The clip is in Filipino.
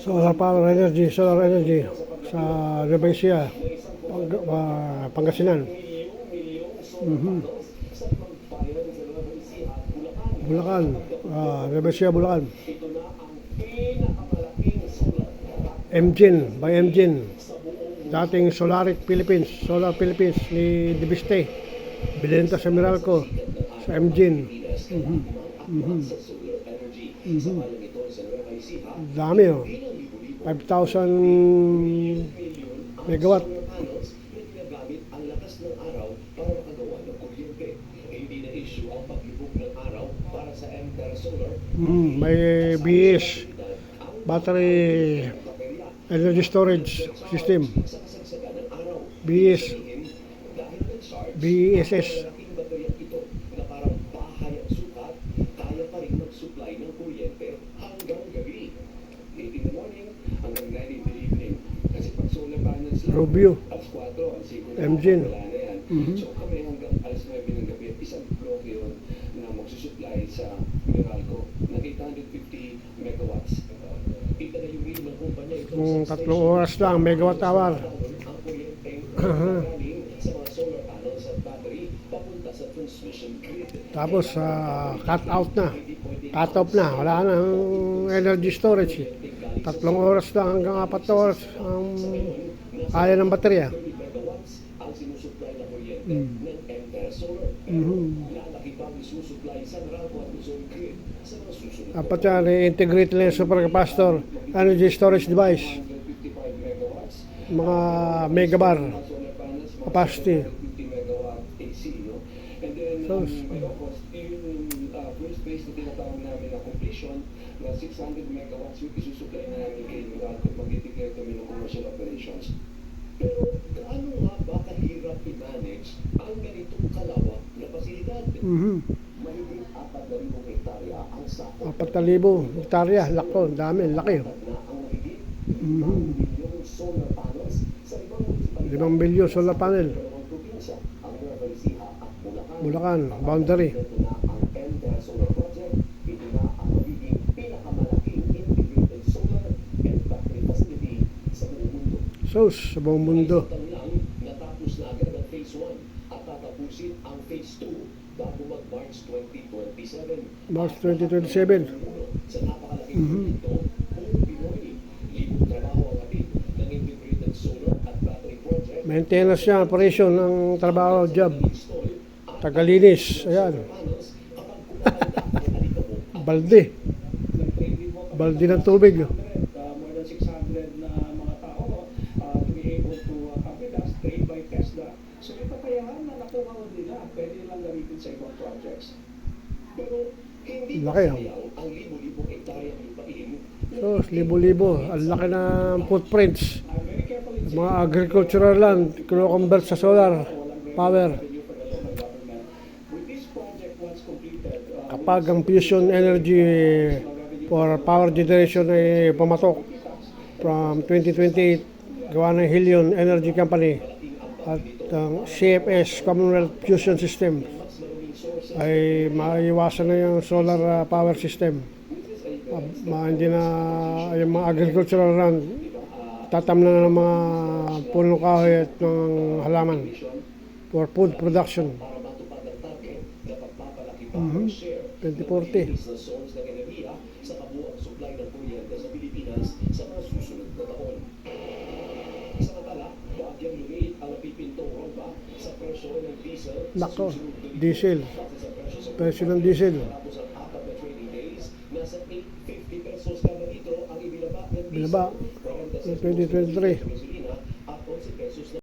Solar power energy, solar energy sa Rebesia, Pangasinan. Bulacan, Rebesia, Bulacan. Mgin, by Mgin. Dating Solar Philippines ni Dibiste. Binenta sa Meralco, sa Mgin. Dami oh. 5,000 megawatt. May BS, battery energy storage system. BESS. Rubio, Mgin. So kami hanggang alas 9 ng gabi, isang block yun na magsusupply sa Meralco ng 850 megawatts. Kita na yung rin ng kumpanya ito. Kung 3 oras lang, megawatt hour. Ang kuryenteng galing sa mga solar panels at battery papunta sa transmission grid. Tapos cut out na. Cut off na. Wala na ang energy storage. 3 oras lang hanggang 4 oras ang kaya ng baterya. Ang sinusupply na kuryente ng Empire Solar. Lalaki pang isusupply sa Meralco at Luzon grid sa mga susunod. Dapat yan, i-integrate nila yung supercapacitor energy storage device. 55 megawatts. Mga megabar Solar panels, mga capacity. 50 megawatt AC, no? And then, So, of course, yung first phase na tinatawag namin na completion na 600 megawatts yung isusupply na namin kay Meralco pag i-declare kami ng commercial operations. Pero gaano nga ba kahirap i-manage ang ganitong kalawak na pasilidad? Mahigit 4,000 hektarya ang sakop 4,000 hektarya. Lako, dami, laki. na ang mahigit 5 milyong solar panels sa ibang municipalidad 5 bilyon solar panel. dalawang probinsya, ang Nueva Ecija at Bulacan. Bulacan, boundary. Ito na ang Empire Solar Project. Ito na ang magiging pinakamalaking integrated solar and battery facility sa buong mundo. So, sa buong mundo. Isang lang, natapos na agad ang Phase 1 at tatapusin ang Phase 2 bago mag-March 2027. March 2027. Sa napakalaking proyekto, buong Pinoy, libong trabaho ang atid ng integrated solar at battery project. Maintenance niya, operation ng trabaho, job. Install Tagalinis. Ayan. panels kapag kumakain ang alikabok. Balde. Balde ng tubig. More than 600 na mga tao to be able to copy that, trained by Tesla. So may kakayahan na nakuha mo nila, pwede nilang gamitin sa ibang projects. Pero hindi Laki, ah. sayang ang libo-libong hektaryang lupain. So, libo-libo. Ang laki ng footprints. Very carefully Mga agricultural land, kino-convert sa solar power. revenue for the local government. With this project, once completed, Kapag ang fusion energy for power generation ay pumatok from 2028, gawa ng Helion Energy Company at ang CFS Commonwealth Fusion System ay maiwasan na yung solar power system. Hindi na yung mga agricultural land tatamnan na ng mga punong kahoy at ng halaman for food production. Para matupad ang target na pagpapalaki pa ang share ng 2040. malinis na source ng enerhiya sa kabuuang supply ng kuryente sa Pilipinas sa mga susunod na taon. Samantala, bagyang lumiit ang napipintong romba sa presyo ng diesel sa Nako, susunod na linggo. diesel. Base sa presyo sa Presyo ng diesel. tapos ang 4 na trading days, nasa 850 pesos kada litro ang ibinaba ng diesel. Binaba. 46 2023.